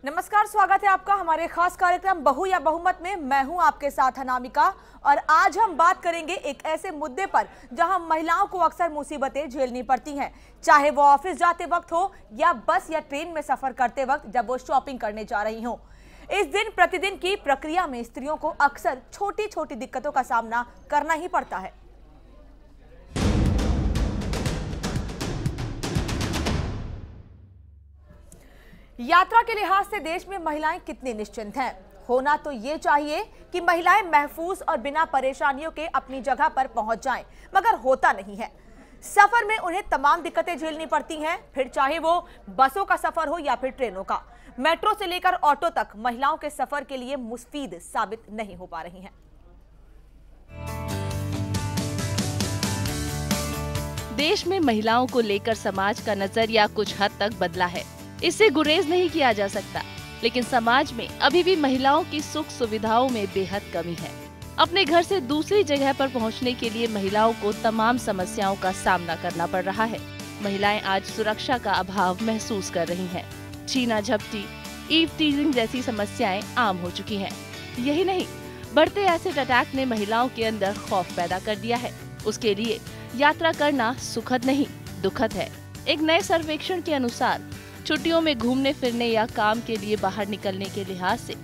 नमस्कार, स्वागत है आपका हमारे खास कार्यक्रम बहू या बहुमत में। मैं हूं आपके साथ अनामिका और आज हम बात करेंगे एक ऐसे मुद्दे पर जहां महिलाओं को अक्सर मुसीबतें झेलनी पड़ती हैं, चाहे वो ऑफिस जाते वक्त हो या बस या ट्रेन में सफर करते वक्त जब वो शॉपिंग करने जा रही हो। इस दिन प्रतिदिन की प्रक्रिया में स्त्रियों को अक्सर छोटी छोटी दिक्कतों का सामना करना ही पड़ता है। यात्रा के लिहाज से देश में महिलाएं कितनी निश्चिंत हैं? होना तो ये चाहिए कि महिलाएं महफूज और बिना परेशानियों के अपनी जगह पर पहुंच जाएं, मगर होता नहीं है। सफर में उन्हें तमाम दिक्कतें झेलनी पड़ती हैं, फिर चाहे वो बसों का सफर हो या फिर ट्रेनों का। मेट्रो से लेकर ऑटो तक महिलाओं के सफर के लिए मुफीद साबित नहीं हो पा रही हैं। देश में महिलाओं को लेकर समाज का नजरिया कुछ हद तक बदला है, इससे गुरेज नहीं किया जा सकता, लेकिन समाज में अभी भी महिलाओं की सुख सुविधाओं में बेहद कमी है। अपने घर से दूसरी जगह पर पहुंचने के लिए महिलाओं को तमाम समस्याओं का सामना करना पड़ रहा है। महिलाएं आज सुरक्षा का अभाव महसूस कर रही हैं। छीना झपटी, ईव टीजिंग जैसी समस्याएं आम हो चुकी हैं। यही नहीं, बढ़ते एसिड अटैक ने महिलाओं के अंदर खौफ पैदा कर दिया है। उसके लिए यात्रा करना सुखद नहीं, दुखद है। एक नए सर्वेक्षण के अनुसार छुट्टियों में घूमने फिरने या काम के लिए बाहर निकलने के लिहाज से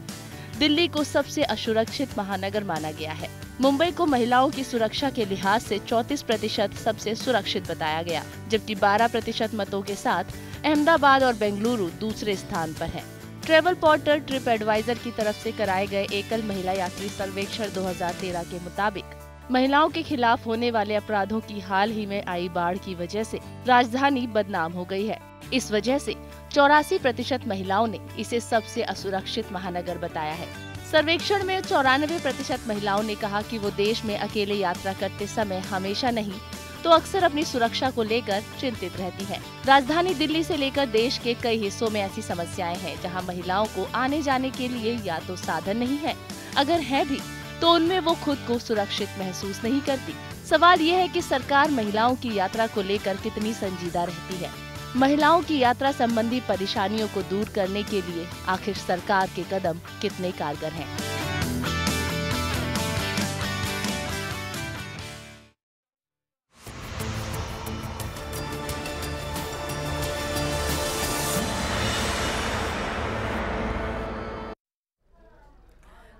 दिल्ली को सबसे असुरक्षित महानगर माना गया है। मुंबई को महिलाओं की सुरक्षा के लिहाज से 34% सबसे सुरक्षित बताया गया, जबकि 12% मतों के साथ अहमदाबाद और बेंगलुरु दूसरे स्थान पर है। ट्रेवल पोर्टल ट्रिप एडवाइजर की तरफ से कराए गए एकल महिला यात्री सर्वेक्षण 2013 के मुताबिक महिलाओं के खिलाफ होने वाले अपराधों की हाल ही में आई बाढ़ की वजह से राजधानी बदनाम हो गई है। इस वजह से 84% महिलाओं ने इसे सबसे असुरक्षित महानगर बताया है। सर्वेक्षण में 94% महिलाओं ने कहा कि वो देश में अकेले यात्रा करते समय हमेशा नहीं तो अक्सर अपनी सुरक्षा को लेकर चिंतित रहती हैं। राजधानी दिल्ली से लेकर देश के कई हिस्सों में ऐसी समस्याएं हैं जहां महिलाओं को आने जाने के लिए या तो साधन नहीं है, अगर है भी तो उनमें वो खुद को सुरक्षित महसूस नहीं करती। सवाल ये है कि सरकार महिलाओं की यात्रा को लेकर कितनी संजीदा रहती है। महिलाओं की यात्रा संबंधी परेशानियों को दूर करने के लिए आखिर सरकार के कदम कितने कारगर हैं?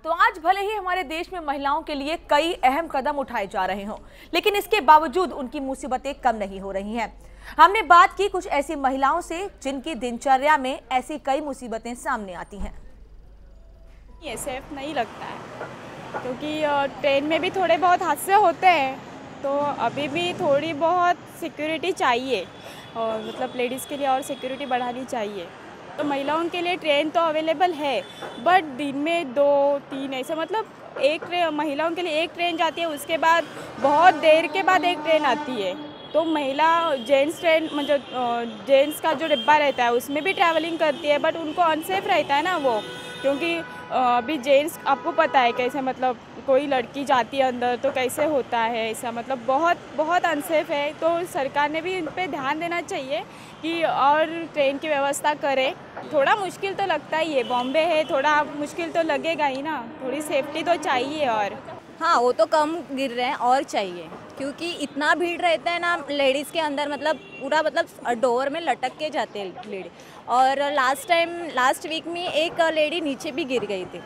तो आज भले ही हमारे देश में महिलाओं के लिए कई अहम कदम उठाए जा रहे हों, लेकिन इसके बावजूद उनकी मुसीबतें कम नहीं हो रही हैं। हमने बात की कुछ ऐसी महिलाओं से जिनकी दिनचर्या में ऐसी कई मुसीबतें सामने आती हैं। ये सेफ नहीं लगता है, क्योंकि ट्रेन में भी थोड़े बहुत हादसे होते हैं, तो अभी भी थोड़ी बहुत सिक्योरिटी चाहिए, और मतलब लेडीज़ के लिए और सिक्योरिटी बढ़ानी चाहिए। तो महिलाओं के लिए ट्रेन तो अवेलेबल है, बट दिन में 2-3 ऐसा, मतलब एक ट्रेन महिलाओं के लिए एक ट्रेन जाती है, उसके बाद बहुत देर के बाद एक ट्रेन आती है। तो महिला जेंट्स ट्रेन, मतलब जेंट्स का जो डिब्बा रहता है उसमें भी ट्रैवलिंग करती है, बट उनको अनसेफ रहता है ना वो, क्योंकि अभी जेंट्स आपको पता है कैसे, मतलब कोई लड़की जाती है अंदर तो कैसे होता है, ऐसा मतलब बहुत बहुत अनसेफ है। तो सरकार ने भी इन पे ध्यान देना चाहिए कि और ट्रेन की व्यवस्था करे। थोड़ा मुश्किल तो लगता ही है, बॉम्बे है, थोड़ा मुश्किल तो लगेगा ही ना, थोड़ी सेफ्टी तो चाहिए। और हाँ, वो तो कम गिर रहे हैं और चाहिए, क्योंकि इतना भीड़ रहता है ना लेडीज़ के अंदर, मतलब पूरा मतलब डोर में लटक के जाते हैं लेडी। और लास्ट वीक में एक लेडी नीचे भी गिर गई थी,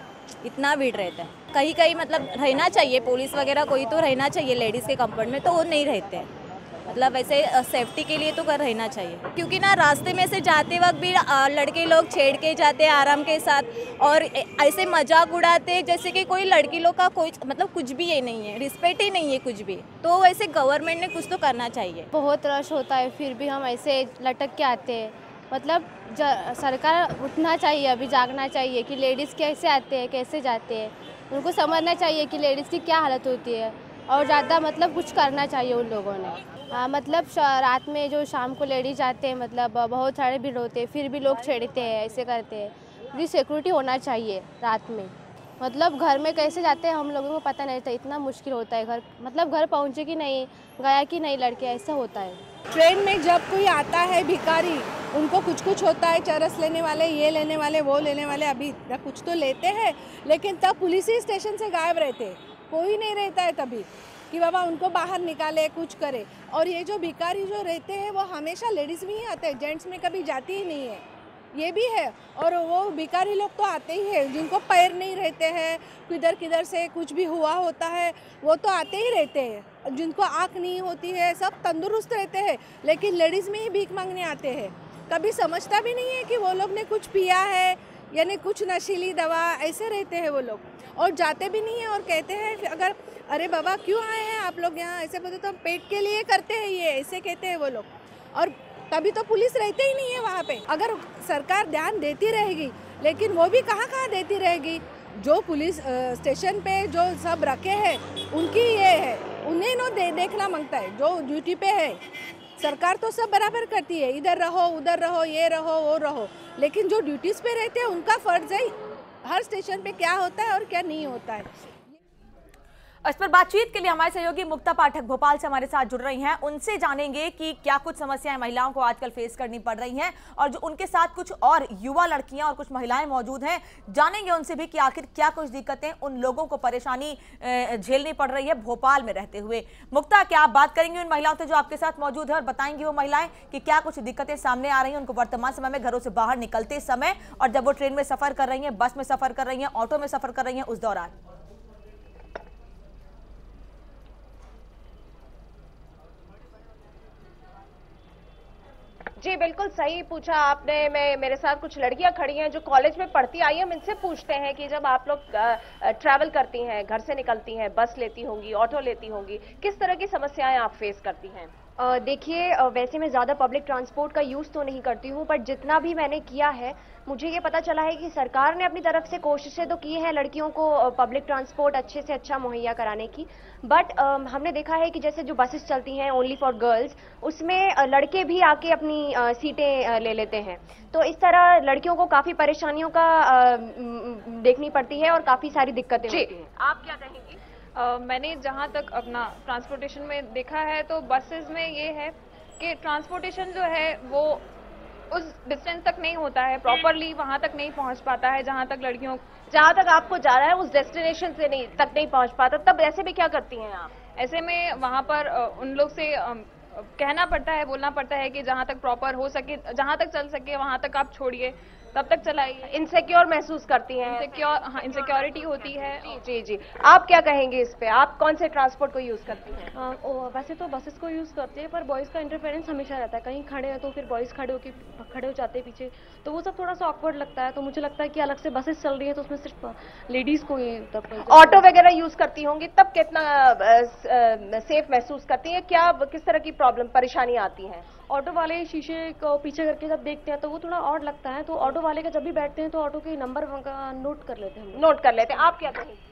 इतना भीड़ रहता है। कहीं कहीं मतलब रहना चाहिए, पुलिस वगैरह कोई तो रहना चाहिए लेडीज़ के कंपार्टमेंट में, तो वो नहीं रहते हैं। मतलब वैसे सेफ्टी के लिए तो कर रहना चाहिए, क्योंकि ना रास्ते में से जाते वक्त भी लड़के लोग छेड़ के जाते हैं आराम के साथ, और ऐसे मजाक उड़ाते जैसे कि कोई लड़की लोग का कोई मतलब कुछ भी ये नहीं है, रिस्पेक्ट ही नहीं है कुछ भी। तो वैसे गवर्नमेंट ने कुछ तो करना चाहिए। बहुत रश होता है, फिर भी हम ऐसे लटक के आते हैं। मतलब सरकार उठना चाहिए, अभी जागना चाहिए कि लेडीज़ कैसे आते हैं कैसे जाते हैं, उनको समझना चाहिए कि लेडीज़ की क्या हालत होती है, और ज़्यादा मतलब कुछ करना चाहिए उन लोगों ने। मतलब रात में जो शाम को लेडीज जाते हैं, मतलब बहुत सारे भीड़ होते हैं, फिर भी लोग छेड़ते हैं, ऐसे करते हैं। पूरी सिक्योरिटी होना चाहिए रात में। मतलब घर में कैसे जाते हैं हम लोगों को पता नहीं रहता, इतना मुश्किल होता है। घर मतलब घर पहुँचे कि नहीं, गया कि नहीं लड़के, ऐसा होता है। ट्रेन में जब कोई आता है भिखारी, उनको कुछ होता है, चरस लेने वाले, ये लेने वाले, वो लेने वाले, अभी कुछ तो लेते हैं, लेकिन तब पुलिस ही स्टेशन से गायब रहते हैं, कोई नहीं रहता है तभी कि बाबा उनको बाहर निकाले, कुछ करे। और ये जो भिखारी जो रहते हैं वो हमेशा लेडीज़ में ही आते हैं, जेंट्स में कभी जाती ही नहीं है, ये भी है। और वो भिखारी लोग तो आते ही हैं, जिनको पैर नहीं रहते हैं, किधर से कुछ भी हुआ होता है, वो तो आते ही रहते हैं। जिनको आँख नहीं होती है, सब तंदुरुस्त रहते हैं, लेकिन लेडीज़ में ही भीख मांगने आते हैं। कभी समझता भी नहीं है कि वो लोग ने कुछ पिया है, यानी कुछ नशीली दवा, ऐसे रहते हैं वो लोग। और जाते भी नहीं है और कहते हैं अगर अरे बाबा क्यों आए हैं आप लोग यहाँ, ऐसे बोलते तो हम पेट के लिए करते हैं ये, ऐसे कहते हैं वो लोग। और तभी तो पुलिस रहते ही नहीं है वहाँ पे। अगर सरकार ध्यान देती रहेगी, लेकिन वो भी कहाँ देती रहेगी। जो पुलिस स्टेशन पे जो सब रखे हैं उनकी ये है, उन्हें नो देखना मांगता है, जो ड्यूटी पे है। सरकार तो सब बराबर करती है, इधर रहो, उधर रहो, ये रहो, वो रहो, लेकिन जो ड्यूटीज़ पे रहते हैं उनका फ़र्ज़ है हर स्टेशन पे क्या होता है और क्या नहीं होता है। इस पर बातचीत के लिए हमारे सहयोगी मुक्ता पाठक भोपाल से हमारे साथ जुड़ रही हैं। उनसे जानेंगे कि क्या कुछ समस्याएं महिलाओं को आजकल फेस करनी पड़ रही हैं और जो उनके साथ कुछ और युवा लड़कियां और कुछ महिलाएं मौजूद हैं, जानेंगे उनसे भी कि आखिर क्या कुछ दिक्कतें उन लोगों को परेशानी झेलनी पड़ रही है भोपाल में रहते हुए। मुक्ता, क्या आप बात करेंगे उन महिलाओं से जो आपके साथ मौजूद है और बताएंगी वो महिलाएं कि क्या कुछ दिक्कतें सामने आ रही हैं उनको वर्तमान समय में घरों से बाहर निकलते समय और जब वो ट्रेन में सफर कर रही हैं, बस में सफर कर रही हैं, ऑटो में सफर कर रही हैं, उस दौरान? जी बिल्कुल सही पूछा आपने। मेरे साथ कुछ लड़कियां खड़ी हैं जो कॉलेज में पढ़ती आई हैं। हम इनसे पूछते हैं कि जब आप लोग ट्रैवल करती हैं, घर से निकलती हैं, बस लेती होंगी, ऑटो लेती होंगी, किस तरह की समस्याएं आप फेस करती हैं? देखिए, वैसे मैं ज़्यादा पब्लिक ट्रांसपोर्ट का यूज़ तो नहीं करती हूँ, पर जितना भी मैंने किया है मुझे ये पता चला है कि सरकार ने अपनी तरफ से कोशिशें तो की हैं लड़कियों को पब्लिक ट्रांसपोर्ट अच्छे से अच्छा मुहैया कराने की, बट हमने देखा है कि जैसे जो बसेस चलती हैं ओनली फॉर गर्ल्स, उसमें लड़के भी आके अपनी सीटें ले लेते हैं। तो इस तरह लड़कियों को काफ़ी परेशानियों का देखनी पड़ती है और काफ़ी सारी दिक्कतें होती हैं। आप क्या कहेंगी? मैंने जहाँ तक अपना ट्रांसपोर्टेशन में देखा है तो बसेस में ये है कि ट्रांसपोर्टेशन जो है वो उस डिस्टेंस तक नहीं होता है, प्रॉपरली वहाँ तक नहीं पहुँच पाता है जहाँ तक लड़कियों, जहाँ तक आपको जाना है उस डेस्टिनेशन से तक नहीं पहुँच पाता। तब ऐसे में क्या करती हैं आप? ऐसे में वहाँ पर उन लोग से कहना पड़ता है, बोलना पड़ता है कि जहाँ तक प्रॉपर हो सके, जहाँ तक चल सके वहाँ तक आप छोड़िए, तब तक चलाइए। इनसिक्योर महसूस करती हैं? इनसिक्योरिटी होती है। जी जी, आप क्या कहेंगे इस पे? आप कौन से ट्रांसपोर्ट को यूज करती हैं? वैसे तो बसेस को यूज़ करते हैं, पर बॉयज़ का इंटरफेरेंस हमेशा रहता है। कहीं खड़े हैं तो फिर बॉयज़ खड़े हो जाते हैं पीछे, तो वो सब थोड़ा सा ऑकवर्ड लगता है। तो मुझे लगता है कि अलग से बसेस चल रही है तो उसमें सिर्फ लेडीज़ को ही ऑटो वगैरह यूज करती होंगी, तब कितना सेफ महसूस करती हैं? क्या किस तरह की प्रॉब्लम परेशानी आती है? ऑटो वाले शीशे को पीछे करके जब देखते हैं तो वो थोड़ा ऑड लगता है, तो ऑटो वाले का जब भी बैठते हैं तो ऑटो के नंबर नोट कर लेते हैं। नोट कर लेते हैं। आप क्या कहेंगे?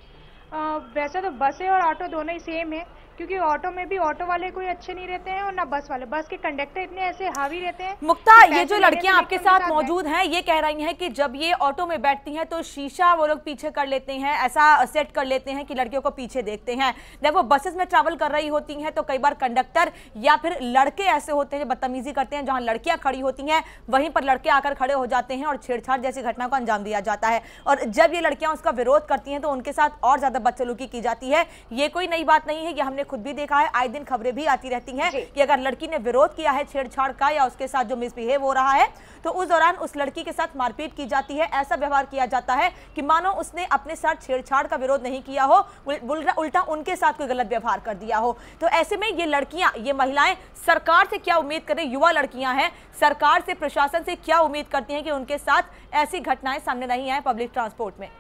वैसे तो बसें और ऑटो दोनों ही सेम है, क्योंकि ऑटो में भी ऑटो वाले कोई अच्छे नहीं रहते हैं और ना बस वाले। बस के कंडक्टर इतने ऐसे हावी रहते हैं। मुक्ता, ये जो लड़कियां आपके साथ मौजूद हैं ये कह रही हैं कि जब ये ऑटो में बैठती हैं तो शीशा वो लोग पीछे कर लेते हैं, ऐसा सेट कर लेते हैं कि लड़कियों को पीछे देखते हैं। जब वो बसेस में ट्रैवल कर रही होती हैं तो कई बार कंडक्टर या फिर लड़के ऐसे होते हैं जो बदतमीजी करते हैं, जहां लड़कियां खड़ी होती हैं वहीं पर लड़के आकर खड़े हो जाते हैं और छेड़छाड़ जैसी घटना को अंजाम दिया जाता है। और जब ये लड़कियां उसका विरोध करती हैं तो उनके साथ और ज्यादा बदसलूकी की जाती है। ये कोई नई बात नहीं है, ये हमने खुद भी देखा है। दिन खबरें भी आती रहती हैं कि अगर लड़की ने विरोध किया है छेड़छाड़ का या उसके साथ जो मिसबिहेव हो रहा है तो उस दौरान उस लड़की के साथ मारपीट की जाती है। ऐसा व्यवहार किया जाता है कि मानो उसने अपने साथ छेड़छाड़ का विरोध नहीं किया हो, उल्टा उनके साथ कोई गलत व्यवहार कर दिया हो। तो ऐसे में ये लड़कियां, ये महिलाएं सरकार से क्या उम्मीद करें? युवा लड़कियां हैं, सरकार से, प्रशासन से क्या उम्मीद करती हैं कि उनके साथ ऐसी घटनाएं सामने नहीं आए पब्लिक ट्रांसपोर्ट में?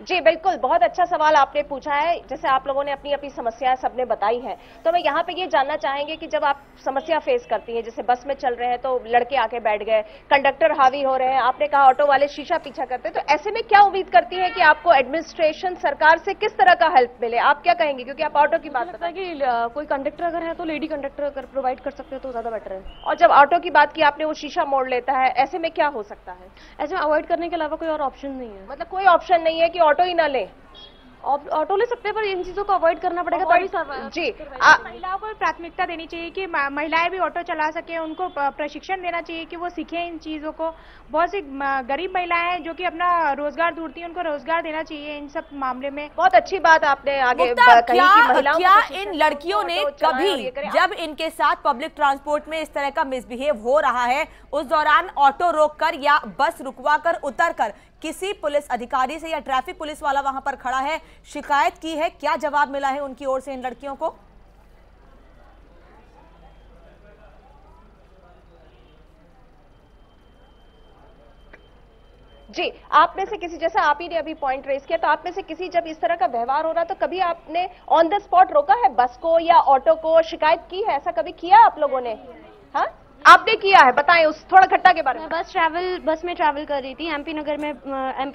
जी बिल्कुल, बहुत अच्छा सवाल आपने पूछा है। जैसे आप लोगों ने अपनी अपनी समस्याएं सबने बताई हैं, तो मैं यहाँ पे ये जानना चाहेंगे कि जब आप समस्या फेस करती हैं, जैसे बस में चल रहे हैं तो लड़के आके बैठ गए, कंडक्टर हावी हो रहे हैं, आपने कहा ऑटो वाले शीशा पीछा करते हैं, तो ऐसे में क्या उम्मीद करती है कि आपको एडमिनिस्ट्रेशन, सरकार से किस तरह का हेल्प मिले? आप क्या कहेंगे, क्योंकि आप ऑटो की बात बताएं कि कोई कंडक्टर अगर है तो लेडी कंडक्टर अगर प्रोवाइड कर सकते हो तो ज्यादा बेटर है। और जब ऑटो की बात की आपने, वो शीशा मोड़ लेता है, ऐसे में क्या हो सकता है? ऐसे में अवॉइड करने के अलावा कोई और ऑप्शन नहीं है। मतलब कोई ऑप्शन नहीं है कि ऑटो ही ना ले? ऑटो ले सकते हैं, पर इन चीजों को अवॉइड करना पड़ेगा तभी जी। महिलाओं को प्राथमिकता देनी चाहिए कि महिलाएं भी ऑटो चला सके, उनको प्रशिक्षण देना चाहिए कि वो सीखें इन चीजों को। बहुत सी गरीब महिलाएं हैं जो कि अपना रोजगार ढूंढती हैं, उनको रोजगार देना चाहिए इन सब मामले में। बहुत अच्छी बात आपने आगे कही कि महिलाओं क्या इन लड़कियों ने कभी जब इनके साथ पब्लिक ट्रांसपोर्ट में इस तरह का मिसबिहेव हो रहा है उस दौरान ऑटो रोककर या बस रुकवाकर उतरकर किसी पुलिस अधिकारी से या ट्रैफिक पुलिस वाला वहां पर खड़ा है शिकायत की है? क्या जवाब मिला है उनकी ओर से इन लड़कियों को? जी, आप में से किसी, जैसा आप ही ने अभी पॉइंट रेज किया, तो आप में से किसी जब इस तरह का व्यवहार हो रहा तो कभी आपने ऑन द स्पॉट रोका है बस को या ऑटो को, शिकायत की है? ऐसा कभी किया आप लोगों ने? हाँ, आपने किया है, बताएं उस थोड़ा घटना के बारे में। मैं बस में ट्रैवल कर रही थी, एमपी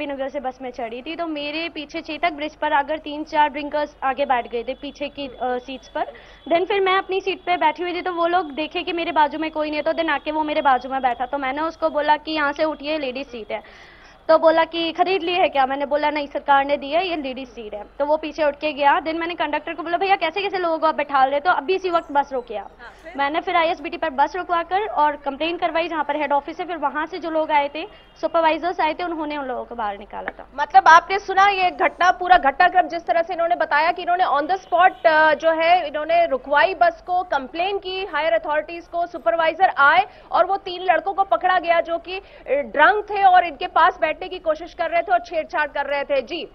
नगर से बस में चढ़ी थी, तो मेरे पीछे चेतक ब्रिज पर आकर 3-4 ड्रिंकर्स आगे बैठ गए थे पीछे की सीट्स पर। देन फिर मैं अपनी सीट पे बैठी हुई थी, तो वो लोग देखे कि मेरे बाजू में कोई नहीं है, तो देन आके वो मेरे बाजू में बैठा, तो मैंने उसको बोला कि यहाँ से उठिए, लेडीज सीट है। तो बोला कि खरीद ली है क्या? मैंने बोला नहीं, सरकार ने दी है, ये लेडीज सीट है। तो वो पीछे उठ के गया। देन मैंने कंडक्टर को बोला भैया कैसे कैसे लोगों को आप बैठा रहे? तो अभी इसी वक्त बस रोकिया। मैंने फिर ISBT पर बस रुकवाकर और कंप्लेन करवाई जहाँ पर हेड ऑफिस है। फिर वहां से जो लोग आए थे, सुपरवाइजर्स आए थे, उन्होंने उन लोगों को बाहर निकाला था। मतलब आपने सुना ये घटना, पूरा घटनाक्रम जिस तरह से इन्होंने बताया कि इन्होंने ऑन द स्पॉट जो है इन्होंने रुकवाई बस को, कंप्लेन की हायर अथॉरिटीज को, सुपरवाइजर आए और वो 3 लड़कों को पकड़ा गया जो कि ड्रंक थे और इनके पास बैठने की कोशिश कर रहे थे और छेड़छाड़ कर रहे थे। जी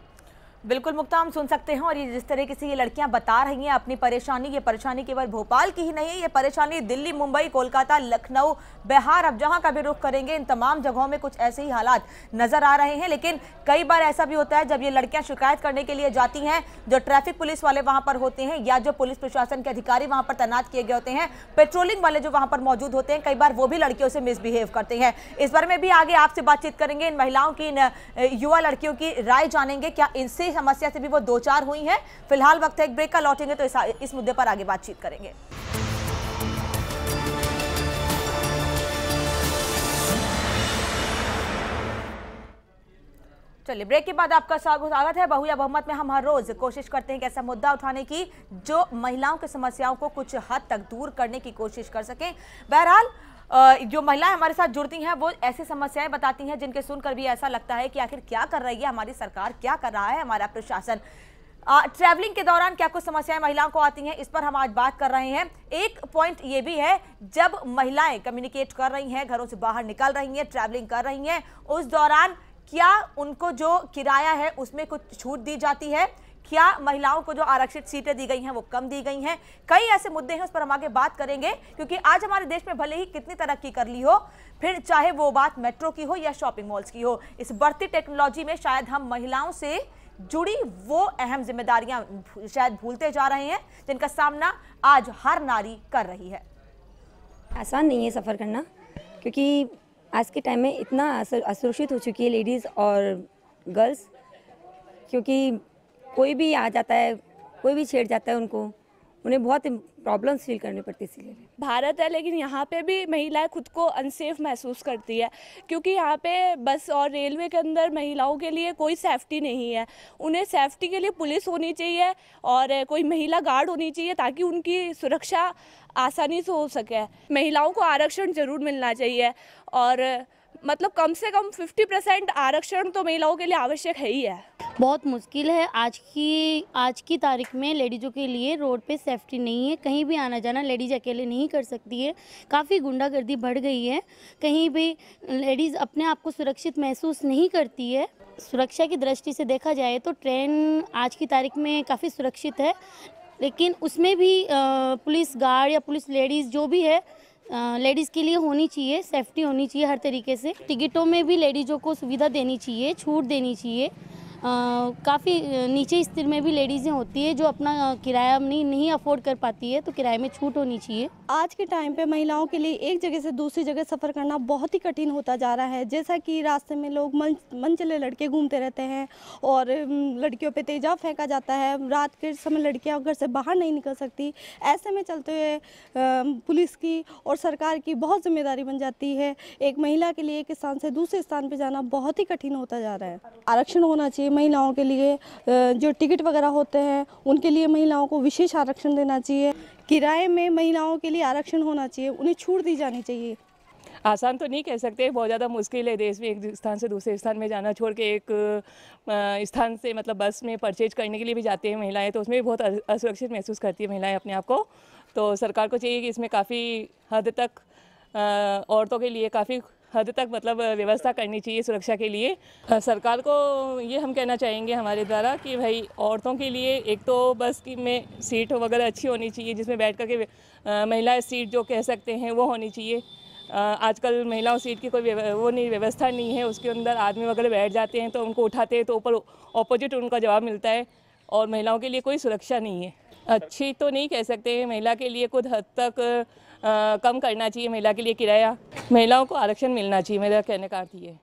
बिल्कुल मुक्ता, हम सुन सकते हैं और ये जिस तरीके से ये लड़कियां बता रही हैं अपनी परेशानी, ये परेशानी केवल भोपाल की ही नहीं है, ये परेशानी दिल्ली, मुंबई, कोलकाता, लखनऊ, बिहार, अब जहां का भी रुख करेंगे इन तमाम जगहों में कुछ ऐसे ही हालात नजर आ रहे हैं। लेकिन कई बार ऐसा भी होता है जब ये लड़कियां शिकायत करने के लिए जाती हैं, जो ट्रैफिक पुलिस वाले वहां पर होते हैं या जो पुलिस प्रशासन के अधिकारी वहां पर तैनात किए गए होते हैं, पेट्रोलिंग वाले जो वहां पर मौजूद होते हैं, कई बार वो भी लड़कियों से मिसबिहेव करते हैं। इस बारे में भी आगे आपसे बातचीत करेंगे, इन महिलाओं की, इन युवा लड़कियों की राय जानेंगे, क्या इनसे समस्या से भी वो 2-4 हुई हैं। फिलहाल वक्त है एक ब्रेक का, लौटेंगे तो इस मुद्दे पर आगे बातचीत करेंगे। चलिए, ब्रेक के बाद आपका स्वागत है। बहु या बहुमत में हम हर रोज कोशिश करते हैं कि ऐसा मुद्दा उठाने की जो महिलाओं की समस्याओं को कुछ हद तक दूर करने की कोशिश कर सकें। बहरहाल जो महिलाएं हमारे साथ जुड़ती हैं वो ऐसी समस्याएं बताती हैं जिनके सुनकर भी ऐसा लगता है कि आखिर क्या कर रही है हमारी सरकार, क्या कर रहा है हमारा प्रशासन। ट्रैवलिंग के दौरान क्या कुछ समस्याएं महिलाओं को आती हैं, इस पर हम आज बात कर रहे हैं। एक पॉइंट ये भी है, जब महिलाएं कम्युनिकेट कर रही हैं, घरों से बाहर निकल रही हैं, ट्रैवलिंग कर रही हैं, उस दौरान क्या उनको जो किराया है उसमें कुछ छूट दी जाती है? क्या महिलाओं को जो आरक्षित सीटें दी गई हैं वो कम दी गई हैं? कई ऐसे मुद्दे हैं, उस पर हम आगे बात करेंगे, क्योंकि आज हमारे देश में भले ही कितनी तरक्की कर ली हो, फिर चाहे वो बात मेट्रो की हो या शॉपिंग मॉल्स की हो, इस बढ़ती टेक्नोलॉजी में शायद हम महिलाओं से जुड़ी वो अहम जिम्मेदारियां शायद भूलते जा रहे हैं जिनका सामना आज हर नारी कर रही है। आसान नहीं है सफ़र करना, क्योंकि आज के टाइम में इतना असुरक्षित हो चुकी है लेडीज़ और गर्ल्स, क्योंकि कोई भी आ जाता है, कोई भी छेड़ जाता है उन्हें बहुत प्रॉब्लम्स फील करनी पड़ती है। इसलिए भारत है, लेकिन यहाँ पे भी महिलाएं खुद को अनसेफ महसूस करती है, क्योंकि यहाँ पे बस और रेलवे के अंदर महिलाओं के लिए कोई सेफ्टी नहीं है। उन्हें सेफ्टी के लिए पुलिस होनी चाहिए और कोई महिला गार्ड होनी चाहिए ताकि उनकी सुरक्षा आसानी से हो सके। महिलाओं को आरक्षण ज़रूर मिलना चाहिए और मतलब कम से कम 50% आरक्षण तो महिलाओं के लिए आवश्यक है ही है। बहुत मुश्किल है आज की तारीख में लेडीज़ों के लिए रोड पे सेफ्टी नहीं है। कहीं भी आना जाना लेडीज़ अकेले नहीं कर सकती है। काफ़ी गुंडागर्दी बढ़ गई है, कहीं भी लेडीज़ अपने आप को सुरक्षित महसूस नहीं करती है। सुरक्षा की दृष्टि से देखा जाए तो ट्रेन आज की तारीख में काफ़ी सुरक्षित है, लेकिन उसमें भी पुलिस गार्ड या पुलिस लेडीज़ जो भी है लेडीज़ के लिए होनी चाहिए, सेफ्टी होनी चाहिए हर तरीके से। टिकटों में भी लेडीज़ों को सुविधा देनी चाहिए, छूट देनी चाहिए। काफ़ी नीचे स्तर में भी लेडीज़ें होती है जो अपना किराया नहीं अफोर्ड कर पाती है, तो किराए में छूट होनी चाहिए। आज के टाइम पे महिलाओं के लिए एक जगह से दूसरी जगह सफ़र करना बहुत ही कठिन होता जा रहा है। जैसा कि रास्ते में लोग मनचले लड़के घूमते रहते हैं और लड़कियों पे तेजाब फेंका जाता है। रात के समय लड़कियां घर से बाहर नहीं निकल सकती। ऐसे में चलते हुए पुलिस की और सरकार की बहुत जिम्मेदारी बन जाती है। एक महिला के लिए एक स्थान से दूसरे स्थान पर जाना बहुत ही कठिन होता जा रहा है। आरक्षण होना चाहिए चाहिए, महिलाओं के लिए जो टिकट वगैरह होते हैं उनके लिए महिलाओं को विशेष आरक्षण देना चाहिए। किराए में महिलाओं के लिए आरक्षण होना चाहिए, उन्हें छूट दी जानी चाहिए। आसान तो नहीं कह सकते, बहुत ज़्यादा मुश्किल है देश में एक स्थान से दूसरे स्थान में जाना, छोड़ के एक स्थान से मतलब बस में परचेज करने के लिए भी जाती हैं महिलाएं, तो उसमें भी बहुत असुरक्षित महसूस करती है महिलाएं अपने आप को। तो सरकार को चाहिए कि इसमें काफ़ी हद तक औरतों के लिए काफ़ी हद तक मतलब व्यवस्था करनी चाहिए सुरक्षा के लिए। सरकार को ये हम कहना चाहेंगे हमारे द्वारा कि भाई औरतों के लिए एक तो बस की में सीट वगैरह अच्छी होनी चाहिए, जिसमें बैठ कर के महिला सीट जो कह सकते हैं वो होनी चाहिए। आजकल महिलाओं सीट की कोई वो नहीं, व्यवस्था नहीं है, उसके अंदर आदमी वगैरह बैठ जाते हैं तो उनको उठाते हैं तो ऊपर ऑपोजिट उनका जवाब मिलता है और महिलाओं के लिए कोई सुरक्षा नहीं है। अच्छी तो नहीं कह सकते, महिला के लिए कुछ हद तक कम करना चाहिए, महिला के लिए किराया, महिलाओं को आरक्षण मिलना चाहिए, मेरा कहने का अर्थ ये है।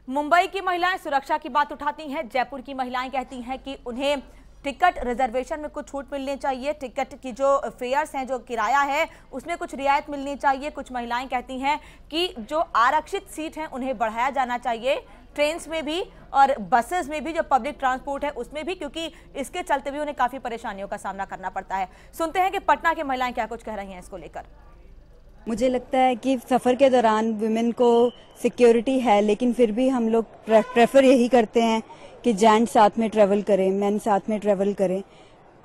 मुंबई की महिलाएं सुरक्षा की बात उठाती हैं, जयपुर की महिलाएं कहती हैं कि उन्हें टिकट रिजर्वेशन में कुछ छूट मिलनी चाहिए, टिकट की जो फेयर्स हैं, जो किराया है उसमें कुछ रियायत मिलनी चाहिए। कुछ महिलाएं कहती हैं कि जो आरक्षित सीट हैं उन्हें बढ़ाया जाना चाहिए, ट्रेन्स में भी और बसेस में भी, जो पब्लिक ट्रांसपोर्ट है उसमें भी, क्योंकि इसके चलते भी उन्हें काफी परेशानियों का सामना करना पड़ता है। सुनते हैं कि पटना की महिलाएं क्या कुछ कह रही हैं इसको लेकर। मुझे लगता है कि सफ़र के दौरान वुमेन को सिक्योरिटी है, लेकिन फिर भी हम लोग प्रेफर यही करते हैं कि जेंट्स साथ में ट्रैवल करें, मेन साथ में ट्रैवल करें।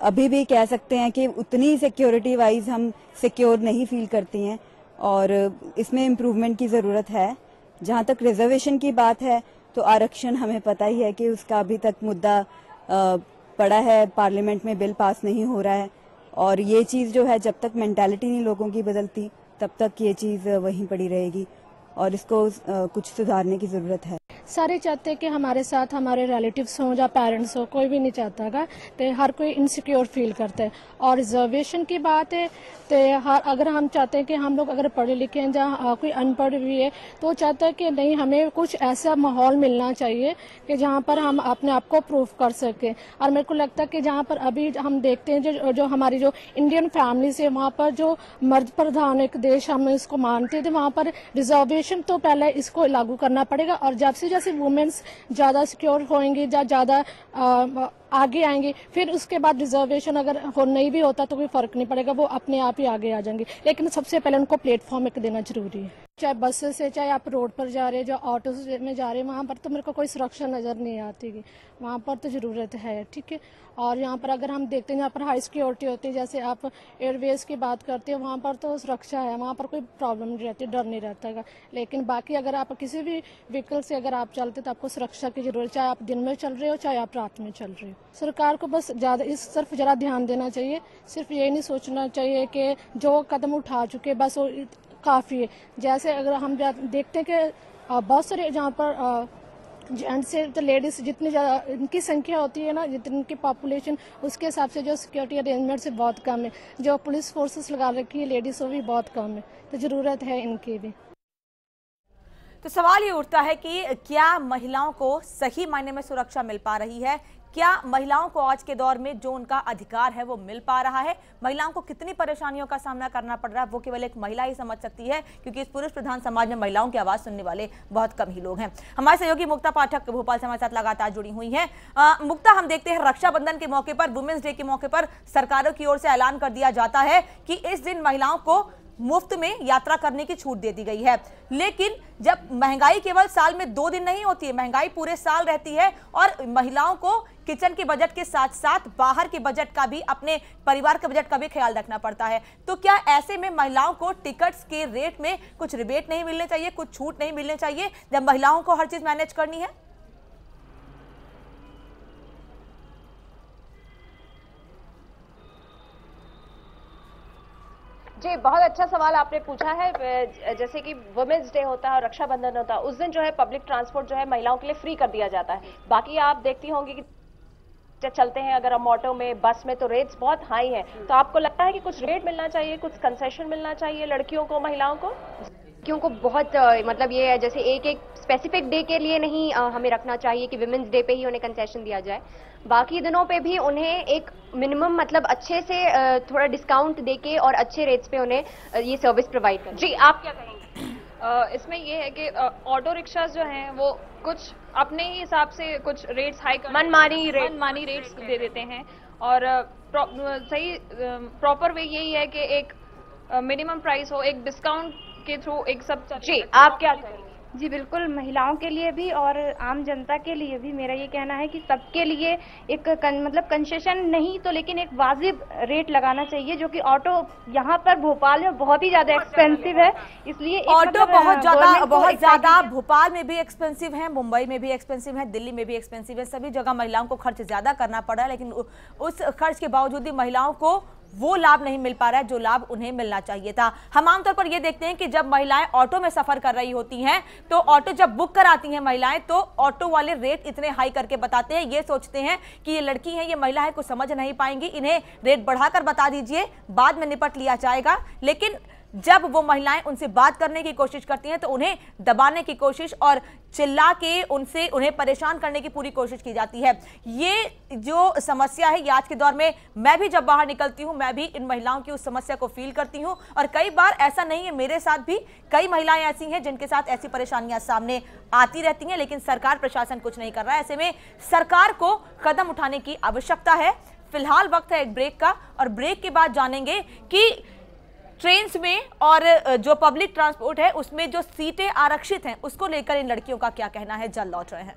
अभी भी कह सकते हैं कि उतनी सिक्योरिटी वाइज हम सिक्योर नहीं फील करती हैं और इसमें इम्प्रूवमेंट की ज़रूरत है। जहाँ तक रिजर्वेशन की बात है तो आरक्षण हमें पता ही है कि उसका अभी तक मुद्दा पड़ा है, पार्लियामेंट में बिल पास नहीं हो रहा है और ये चीज़ जो है जब तक मेंटालिटी नहीं लोगों की बदलती तब तक ये चीज़ वहीं पड़ी रहेगी और इसको कुछ सुधारने की ज़रूरत है। सारे चाहते हैं कि हमारे साथ हमारे रिलेटिव्स हों या पेरेंट्स हो, कोई भी नहीं चाहता का, तो हर कोई इनसिक्योर फील करता है। और रिजर्वेशन की बात है तो अगर हम चाहते हैं कि हम लोग अगर पढ़े लिखे हैं या कोई अनपढ़ भी है तो चाहता है कि नहीं, हमें कुछ ऐसा माहौल मिलना चाहिए कि जहाँ पर हम अपने आप को प्रूफ कर सकें। और मेरे को लगता है कि जहाँ पर अभी हम देखते हैं जो हमारी जो इंडियन फैमिलीज है वहाँ पर जो मर्द प्रधान एक देश हम इसको मानते थे, वहाँ पर रिजर्वेशन तो पहले इसको लागू करना पड़ेगा और जैसे वुमेन्स ज़्यादा सिक्योर होंगी या ज़्यादा आगे आएंगे, फिर उसके बाद रिजर्वेशन अगर नहीं भी होता तो कोई फर्क नहीं पड़ेगा, वो अपने आप ही आगे आ जाएंगे। लेकिन सबसे पहले उनको प्लेटफॉर्म एक देना जरूरी है। चाहे बसेस से, चाहे आप रोड पर जा रहे हैं, जो ऑटो में जा रहे हैं, वहाँ पर तो मेरे को कोई सुरक्षा नज़र नहीं आती, वहाँ पर तो ज़रूरत है, ठीक है। और यहाँ पर अगर हम देखते हैं यहाँ पर हाई सिक्योरिटी होती है, जैसे आप एयरवेज की बात करते हैं, वहाँ पर तो सुरक्षा है, वहाँ पर कोई प्रॉब्लम नहीं रहती, डर नहीं रहता है। लेकिन बाकी अगर आप किसी भी व्हीकल से अगर आप चलते तो आपको सुरक्षा की जरूरत, चाहे आप दिन में चल रहे हो चाहे आप रात में चल रहे हो। सरकार को बस ज़्यादा इस तरफ ज़रा ध्यान देना चाहिए, सिर्फ ये नहीं सोचना चाहिए कि जो कदम उठा चुके बस वो काफ़ी है। जैसे अगर हम देखते हैं कि बहुत सारे जहाँ पर जेंट्स से तो लेडीज जितनी ज़्यादा इनकी संख्या होती है ना, जितनी इनकी पॉपुलेशन, उसके हिसाब से जो सिक्योरिटी अरेंजमेंट से बहुत कम है। जो पुलिस फोर्सेस लगा रखी है लेडीज वो भी बहुत कम है, तो ज़रूरत है इनकी भी। तो सवाल ये उठता है कि क्या महिलाओं को सही मायने में सुरक्षा मिल पा रही है? क्या महिलाओं को आज के दौर में जो उनका अधिकार है वो मिल पा रहा है? महिलाओं को कितनी परेशानियों का सामना करना पड़ रहा है वो केवल एक महिला ही समझ सकती है, क्योंकि इस पुरुष प्रधान समाज में महिलाओं की आवाज सुनने वाले बहुत कम ही लोग हैं। हमारे सहयोगी मुक्ता पाठक भोपाल से हमारे साथ लगातार जुड़ी हुई हैं। मुक्ता, हम देखते हैं रक्षाबंधन के मौके पर, वुमेन्स डे के मौके पर सरकारों की ओर से ऐलान कर दिया जाता है कि इस दिन महिलाओं को मुफ्त में यात्रा करने की छूट दे दी गई है। लेकिन जब महंगाई केवल साल में 2 दिन नहीं होती है, महंगाई पूरे साल रहती है और महिलाओं को किचन के बजट के साथ साथ बाहर के बजट का भी, अपने परिवार के बजट का भी ख्याल रखना पड़ता है। तो क्या ऐसे में महिलाओं को टिकट्स के रेट में कुछ रिबेट नहीं मिलने चाहिए, कुछ छूट नहीं मिलने चाहिए, जब महिलाओं को हर चीज मैनेज करनी है? जी, बहुत अच्छा सवाल आपने पूछा है। जैसे कि वुमेन्स डे होता है और रक्षाबंधन होता है, उस दिन जो है पब्लिक ट्रांसपोर्ट जो है महिलाओं के लिए फ्री कर दिया जाता है। बाकी आप देखती होंगी कि चलते हैं अगर हम ऑटो में, बस में, तो रेट्स बहुत हाई हैं। तो आपको लगता है कि कुछ रेट मिलना चाहिए, कुछ कंसेशन मिलना चाहिए लड़कियों को, महिलाओं को? लड़कियों को बहुत मतलब ये है, जैसे एक स्पेसिफिक डे के लिए नहीं हमें रखना चाहिए कि विमेंस डे पे ही उन्हें कंसेशन दिया जाए। बाकी दिनों पे भी उन्हें एक मिनिमम मतलब अच्छे से थोड़ा डिस्काउंट देके और अच्छे रेट्स पे उन्हें ये सर्विस प्रोवाइड करें। जी, आप क्या कहेंगे? इसमें ये है कि ऑटो रिक्शा जो हैं वो कुछ अपने ही हिसाब से कुछ रेट्स हाई मनमानी रेट्स दे देते हैं और सही प्रॉपर वे यही है कि एक मिनिमम प्राइस हो, एक डिस्काउंट के थ्रू एक सब। जी आप क्या कहेंगे? जी बिल्कुल, महिलाओं के लिए भी और आम जनता के लिए भी मेरा ये कहना है कि सबके लिए एक मतलब कंसेशन नहीं तो लेकिन एक वाजिब रेट लगाना चाहिए, जो कि ऑटो यहाँ पर भोपाल में बहुत ही ज्यादा एक्सपेंसिव है। इसलिए ऑटो बहुत ज्यादा भोपाल में भी एक्सपेंसिव है, मुंबई में भी एक्सपेंसिव है, दिल्ली में भी एक्सपेंसिव है। सभी जगह महिलाओं को खर्च ज्यादा करना पड़ रहा है, लेकिन उस खर्च के बावजूद भी महिलाओं को वो लाभ नहीं मिल पा रहा है जो लाभ उन्हें मिलना चाहिए था। हम आमतौर पर ये देखते हैं कि जब महिलाएं ऑटो में सफर कर रही होती हैं तो ऑटो जब बुक कराती हैं महिलाएं तो ऑटो वाले रेट इतने हाई करके बताते हैं, ये सोचते हैं कि ये लड़की है, ये महिला है, कुछ समझ नहीं पाएंगी, इन्हें रेट बढ़ाकर बता दीजिए, बाद में निपट लिया जाएगा। लेकिन जब वो महिलाएं उनसे बात करने की कोशिश करती हैं तो उन्हें दबाने की कोशिश और चिल्ला के उन्हें परेशान करने की पूरी कोशिश की जाती है। ये जो समस्या है, ये आज के दौर में मैं भी जब बाहर निकलती हूं मैं भी इन महिलाओं की उस समस्या को फील करती हूं और कई बार ऐसा नहीं है, मेरे साथ भी कई महिलाएं ऐसी हैं जिनके साथ ऐसी परेशानियां सामने आती रहती हैं, लेकिन सरकार प्रशासन कुछ नहीं कर रहा है। ऐसे में सरकार को कदम उठाने की आवश्यकता है। फिलहाल वक्त है एक ब्रेक का और ब्रेक के बाद जानेंगे कि ट्रेन्स में और जो पब्लिक ट्रांसपोर्ट है उसमें जो सीटें आरक्षित हैं उसको लेकर इन लड़कियों का क्या कहना है। जल्द लौट रहे हैं।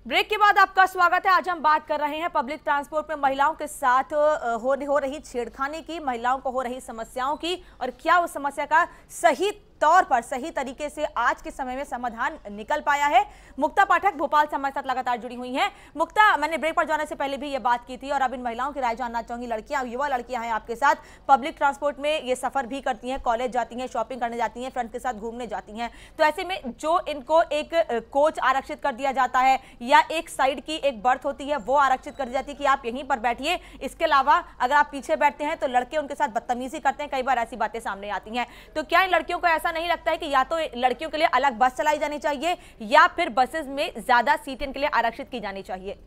ब्रेक के बाद आपका स्वागत है। आज हम बात कर रहे हैं पब्लिक ट्रांसपोर्ट में महिलाओं के साथ हो रही छेड़खानी की, महिलाओं को हो रही समस्याओं की और क्या उस समस्या का सही तौर पर सही तरीके से आज के समय में समाधान निकल पाया है। मुक्ता पाठक भोपाल से हमारे साथ लगातार जुड़ी हुई हैं। मुक्ता, मैंने ब्रेक पर जाने से पहले भी ये बात की थी और अब इन महिलाओं की राय जानना चाहूंगी। लड़कियां, युवा लड़कियां हैं आपके साथ, पब्लिक ट्रांसपोर्ट में ये सफर भी करती हैं, कॉलेज जाती हैं, शॉपिंग करने जाती हैं, फ्रेंड के साथ घूमने जाती हैं, तो ऐसे में जो इनको एक कोच आरक्षित कर दिया जाता है या एक साइड की एक बर्थ होती है वो आरक्षित कर दी जाती है कि आप यहीं पर बैठिए, इसके अलावा अगर आप पीछे बैठते हैं तो लड़के उनके साथ बदतमीजी करते हैं, कई बार ऐसी बातें सामने आती हैं। तो क्या इन लड़कियों को ऐसा नहीं लगता है कि या तो लड़कियों के लिए अलग बस चलाई जानी चाहिए या फिर बसेस में ज्यादा सीटें इनके लिए आरक्षित की जानी चाहिए?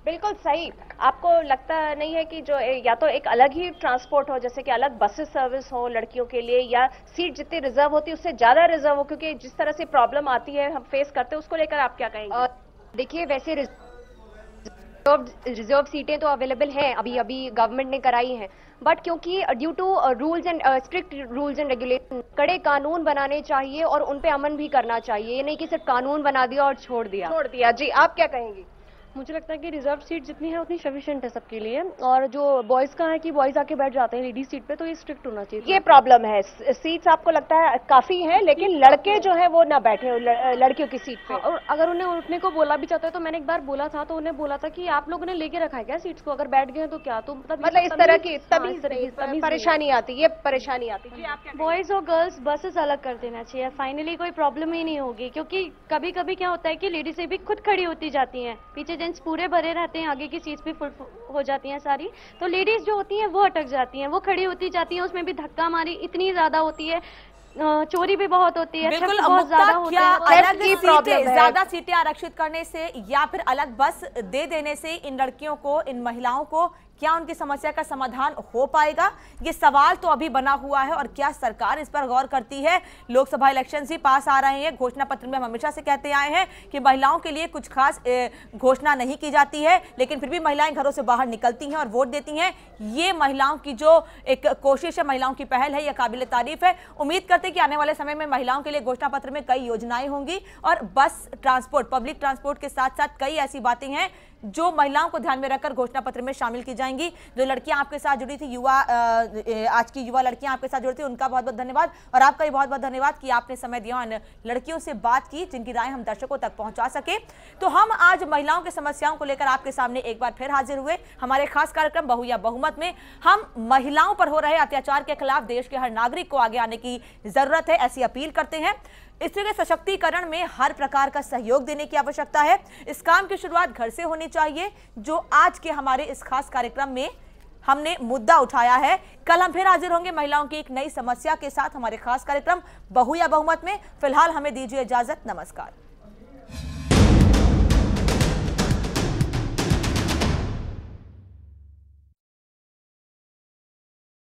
बिल्कुल सही। आपको लगता नहीं है कि जो या तो एक अलग ही ट्रांसपोर्ट हो, जैसे कि अलग बसेस सर्विस हो लड़कियों के लिए, या सीट जितनी रिजर्व होती है उससे ज्यादा रिजर्व हो, क्योंकि जिस तरह से प्रॉब्लम आती है हम फेस करते हैं, उसको लेकर आप क्या कहेंगे? देखिए, वैसे रिजर्व सीटें तो अवेलेबल हैं, अभी अभी गवर्नमेंट ने कराई हैं, बट क्योंकि due to rules and strict rules and regulation कड़े कानून बनाने चाहिए और उन पे अमल भी करना चाहिए। ये नहीं कि सिर्फ कानून बना दिया और छोड़ दिया। जी आप क्या कहेंगी? मुझे लगता है कि रिजर्व सीट जितनी है उतनी सफिशिएंट है सबके लिए, और जो बॉयज का है कि बॉयज आके बैठ जाते हैं लेडीज सीट पे, तो ये स्ट्रिक्ट होना चाहिए। ये प्रॉब्लम है, सीट्स आपको लगता है काफी है लेकिन लड़के जो है वो ना बैठे लड़कियों की सीट पे। और अगर उन्हें उठने को बोला भी चाहता है तो मैंने एक बार बोला था तो उन्हें बोला था कि आप लोगों ने लेके रखा है क्या सीट्स को, अगर बैठ गए तो क्या, तो मतलब इस तरह की तभी परेशानी आती है, परेशानी आती है। बॉयज और गर्ल्स बसेस अलग कर देना चाहिए, फाइनली कोई प्रॉब्लम ही नहीं होगी, क्योंकि कभी कभी क्या होता है कि लेडीज भी खुद खड़ी होती जाती हैं, पीछे जेंट्स पूरे भरे रहते हैं, आगे की सीट्स भी फुल हो जाती हैं सारी, तो लेडीज जो होती हैं वो अटक जाती हैं, वो खड़ी होती जाती हैं, उसमें भी धक्का मारी इतनी ज्यादा होती है, चोरी भी बहुत होती है, बिल्कुल। बहुत ज्यादा होता है। अलग सीटें, ज्यादा सीटें आरक्षित करने से या फिर अलग बस दे देने से इन लड़कियों को, इन महिलाओं को क्या उनकी समस्या का समाधान हो पाएगा? ये सवाल तो अभी बना हुआ है और क्या सरकार इस पर गौर करती है? लोकसभा इलेक्शन भी पास आ रहे हैं, घोषणा पत्र में हम हमेशा से कहते आए हैं कि महिलाओं के लिए कुछ खास घोषणा नहीं की जाती है, लेकिन फिर भी महिलाएं घरों से बाहर निकलती हैं और वोट देती हैं। ये महिलाओं की जो एक कोशिश है, महिलाओं की पहल है, यह काबिल तारीफ है। उम्मीद करते हैं कि आने वाले समय में महिलाओं के लिए घोषणा पत्र में कई योजनाएं होंगी और बस ट्रांसपोर्ट, पब्लिक ट्रांसपोर्ट के साथ साथ कई ऐसी बातें हैं जो महिलाओं को ध्यान में रखकर घोषणा पत्र में शामिल की जाएंगी। जो लड़कियां आपके साथ जुड़ी थी, आज की युवा लड़कियां आपके साथ जुड़ी थी, उनका बहुत बहुत धन्यवाद और आपका भी बहुत बहुत धन्यवाद कि आपने समय दिया, इन लड़कियों से बात की जिनकी राय हम दर्शकों तक पहुंचा सके। तो हम आज महिलाओं की समस्याओं को लेकर आपके सामने एक बार फिर हाजिर हुए। हमारे खास कार्यक्रम बहु या बहुमत में हम महिलाओं पर हो रहे अत्याचार के खिलाफ देश के हर नागरिक को आगे आने की जरूरत है, ऐसी अपील करते हैं। स्त्री के सशक्तिकरण में हर प्रकार का सहयोग देने की आवश्यकता है। इस काम की शुरुआत घर से होनी चाहिए, जो आज के हमारे इस खास कार्यक्रम में हमने मुद्दा उठाया है। कल हम फिर हाजिर होंगे महिलाओं की एक नई समस्या के साथ हमारे खास कार्यक्रम बहू या बहुमत में। फिलहाल हमें दीजिए इजाजत। नमस्कार।